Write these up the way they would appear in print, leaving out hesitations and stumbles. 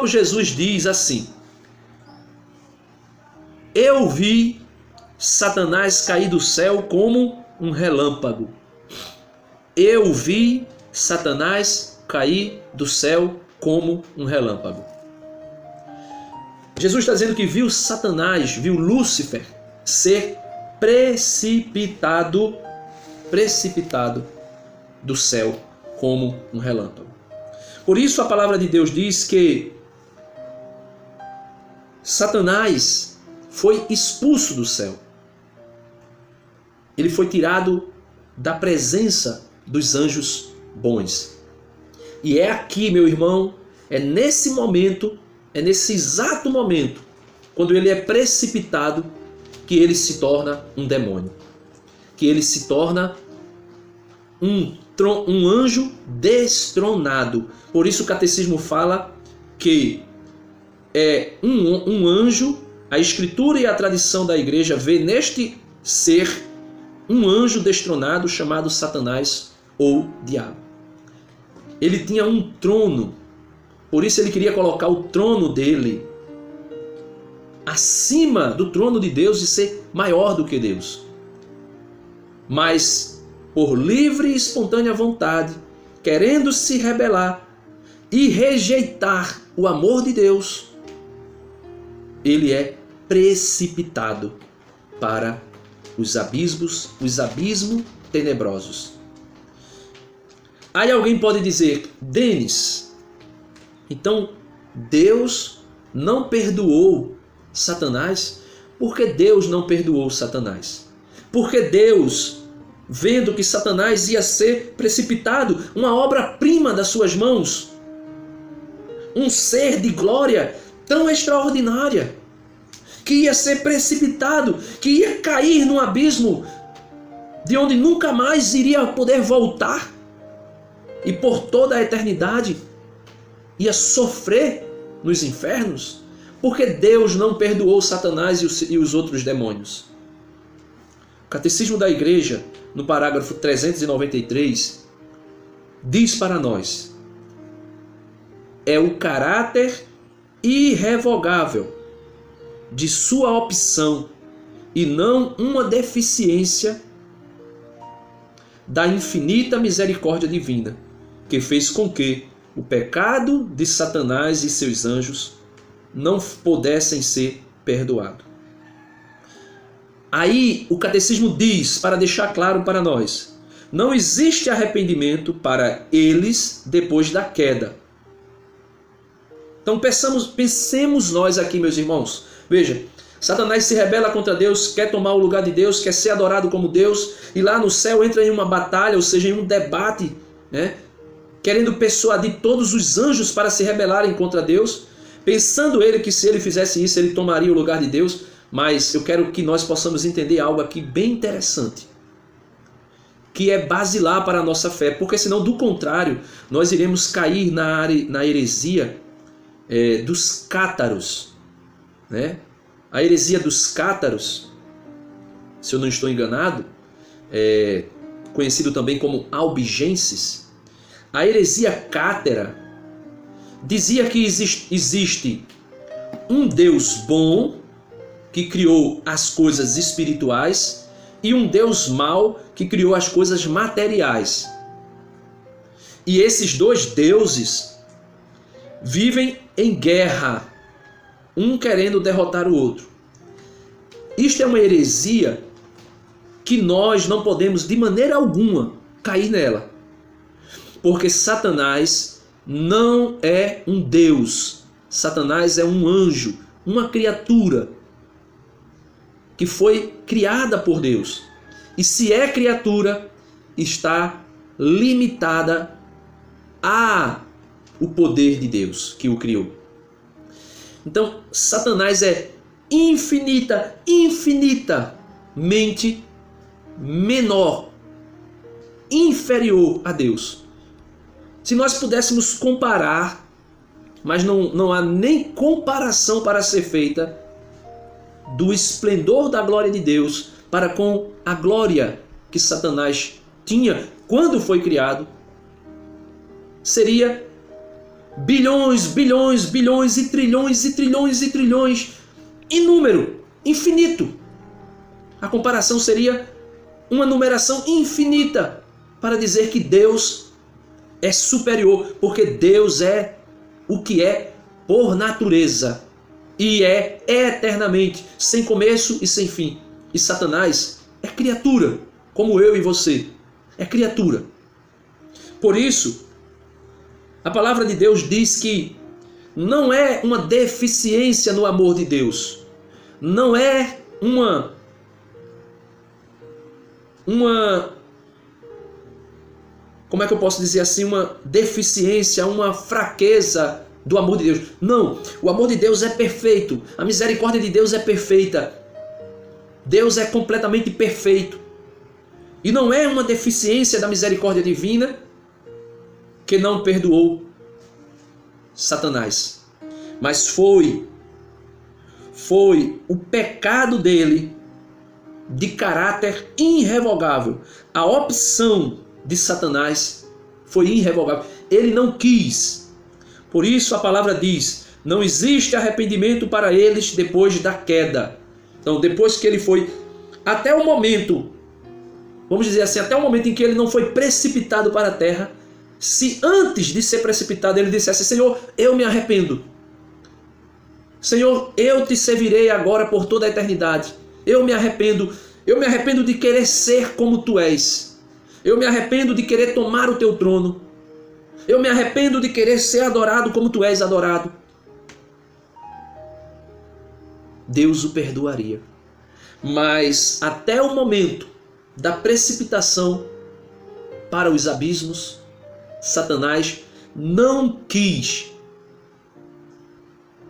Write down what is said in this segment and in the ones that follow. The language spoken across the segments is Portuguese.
próprio Jesus diz assim: eu vi Satanás cair do céu como um relâmpago. Eu vi Satanás cair do céu como um relâmpago. Jesus está dizendo que viu Satanás, viu Lúcifer ser precipitado do céu como um relâmpago. Por isso a palavra de Deus diz que Satanás foi expulso do céu. Ele foi tirado da presença dos anjos bons. E é aqui, meu irmão, é nesse momento, é nesse exato momento, quando ele é precipitado, que ele se torna um demônio. Que ele se torna um anjo destronado. Por isso o catecismo fala que é um anjo. A escritura e a tradição da igreja vê neste ser um anjo destronado chamado Satanás ou diabo. Ele tinha um trono, por isso ele queria colocar o trono dele acima do trono de Deus e ser maior do que Deus. Mas por livre e espontânea vontade, querendo se rebelar e rejeitar o amor de Deus, ele é precipitado para os abismos tenebrosos. Aí alguém pode dizer: Denis, então Deus não perdoou Satanás? Por que Deus não perdoou Satanás? Porque Deus, vendo que Satanás ia ser precipitado, uma obra-prima das suas mãos, um ser de glória tão extraordinária, que ia ser precipitado, que ia cair num abismo de onde nunca mais iria poder voltar, e por toda a eternidade ia sofrer nos infernos, porque Deus não perdoou Satanás e os outros demônios. O Catecismo da Igreja, no parágrafo 393, diz para nós: é o caráter irrevogável de sua opção e não uma deficiência da infinita misericórdia divina, que fez com que o pecado de Satanás e seus anjos não pudessem ser perdoados. Aí o catecismo diz, para deixar claro para nós: não existe arrependimento para eles depois da queda. Então pensemos nós aqui, meus irmãos. Veja, Satanás se rebela contra Deus, quer tomar o lugar de Deus, quer ser adorado como Deus, e lá no céu entra em uma batalha, ou seja, em um debate, né? Querendo persuadir todos os anjos para se rebelarem contra Deus, pensando ele que se ele fizesse isso, ele tomaria o lugar de Deus. Mas eu quero que nós possamos entender algo aqui bem interessante, que é basilar para a nossa fé, porque senão, do contrário, nós iremos cair na heresia dos cátaros, né? A heresia dos cátaros, se eu não estou enganado, conhecido também como albigenses. A heresia cátara dizia que existe um Deus bom que criou as coisas espirituais e um Deus mau que criou as coisas materiais. E esses dois deuses vivem em guerra, um querendo derrotar o outro. Isto é uma heresia que nós não podemos de maneira alguma cair nela, porque Satanás não é um Deus. Satanás é um anjo, uma criatura que foi criada por Deus. E se é criatura, está limitada a o poder de Deus que o criou. Então, Satanás é infinitamente menor, inferior a Deus. Se nós pudéssemos comparar, mas não há nem comparação para ser feita do esplendor da glória de Deus para com a glória que Satanás tinha quando foi criado, seria bilhões, bilhões, bilhões e trilhões e trilhões e trilhões, inúmero, infinito. A comparação seria uma numeração infinita para dizer que Deus é superior, porque Deus é o que é por natureza e é eternamente, sem começo e sem fim. E Satanás é criatura, como eu e você, é criatura. Por isso, a palavra de Deus diz que não é uma deficiência no amor de Deus, não é uma como é que eu posso dizer assim, uma deficiência, uma fraqueza do amor de Deus. Não, o amor de Deus é perfeito, a misericórdia de Deus é perfeita, Deus é completamente perfeito. E não é uma deficiência da misericórdia divina que não perdoou Satanás, mas foi o pecado dele de caráter irrevogável. A opção de Satanás foi irrevogável. Ele não quis. Por isso a palavra diz: não existe arrependimento para eles depois da queda. Então, depois que ele foi, até o momento, vamos dizer assim, até o momento em que ele não foi precipitado para a terra, se antes de ser precipitado ele dissesse: Senhor, eu me arrependo. Senhor, eu te servirei agora por toda a eternidade. Eu me arrependo de querer ser como tu és. Eu me arrependo de querer tomar o teu trono. Eu me arrependo de querer ser adorado como tu és adorado. Deus o perdoaria. Mas até o momento da precipitação para os abismos, Satanás não quis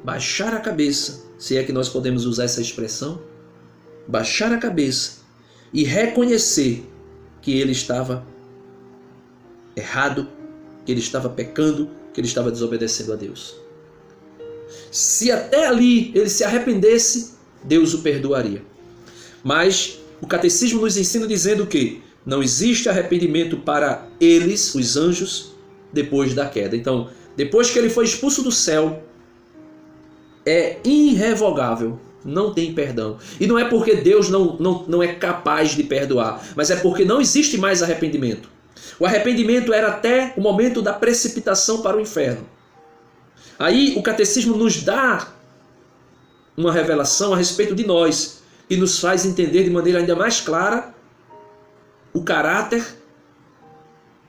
baixar a cabeça, se é que nós podemos usar essa expressão, baixar a cabeça e reconhecer que ele estava errado, que ele estava pecando, que ele estava desobedecendo a Deus. Se até ali ele se arrependesse, Deus o perdoaria. Mas o catecismo nos ensina dizendo que não existe arrependimento para eles, os anjos, depois da queda. Então, depois que ele foi expulso do céu, é irrevogável, não tem perdão. E não é porque Deus não é capaz de perdoar, mas é porque não existe mais arrependimento. O arrependimento era até o momento da precipitação para o inferno. Aí o catecismo nos dá uma revelação a respeito de nós, que nos faz entender de maneira ainda mais clara o caráter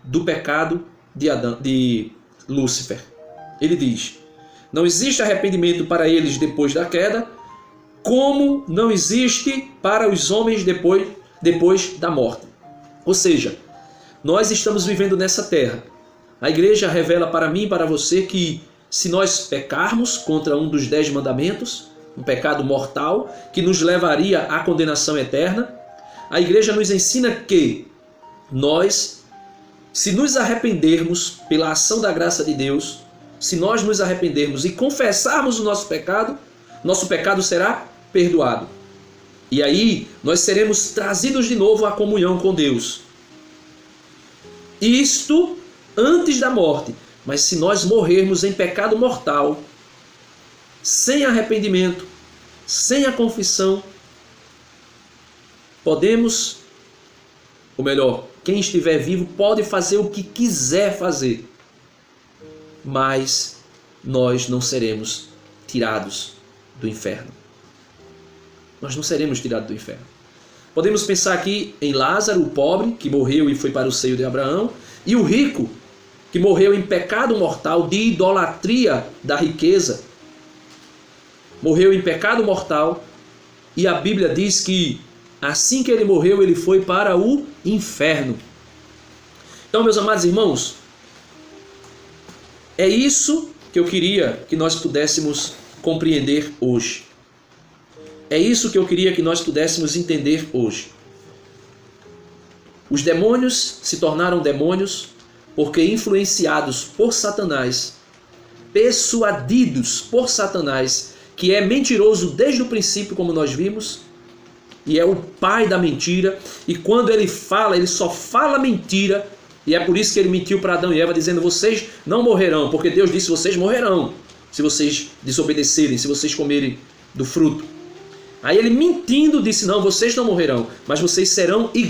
do pecado de Lúcifer. Ele diz: não existe arrependimento para eles depois da queda, como não existe para os homens depois da morte. Ou seja, nós estamos vivendo nessa terra. A igreja revela para mim e para você que se nós pecarmos contra um dos 10 mandamentos, um pecado mortal que nos levaria à condenação eterna, a igreja nos ensina que nós, se nos arrependermos pela ação da graça de Deus, se nós nos arrependermos e confessarmos o nosso pecado será perdoado. E aí nós seremos trazidos de novo à comunhão com Deus. Isto antes da morte. Mas se nós morrermos em pecado mortal, sem arrependimento, sem a confissão, podemos, ou melhor, quem estiver vivo pode fazer o que quiser fazer, mas nós não seremos tirados do inferno. Nós não seremos tirados do inferno. Podemos pensar aqui em Lázaro, o pobre, que morreu e foi para o seio de Abraão, e o rico, que morreu em pecado mortal de idolatria da riqueza. Morreu em pecado mortal, e a Bíblia diz que assim que ele morreu, ele foi para o inferno. Então, meus amados irmãos, é isso que eu queria que nós pudéssemos compreender hoje. É isso que eu queria que nós pudéssemos entender hoje. Os demônios se tornaram demônios porque influenciados por Satanás, persuadidos por Satanás, que é mentiroso desde o princípio, como nós vimos, e é o pai da mentira, e quando ele fala, ele só fala mentira E é por isso que ele mentiu para Adão e Eva, dizendo: vocês não morrerão, porque Deus disse: vocês morrerão se vocês desobedecerem, se vocês comerem do fruto. Aí ele, mentindo, disse: não, vocês não morrerão, mas vocês serão iguais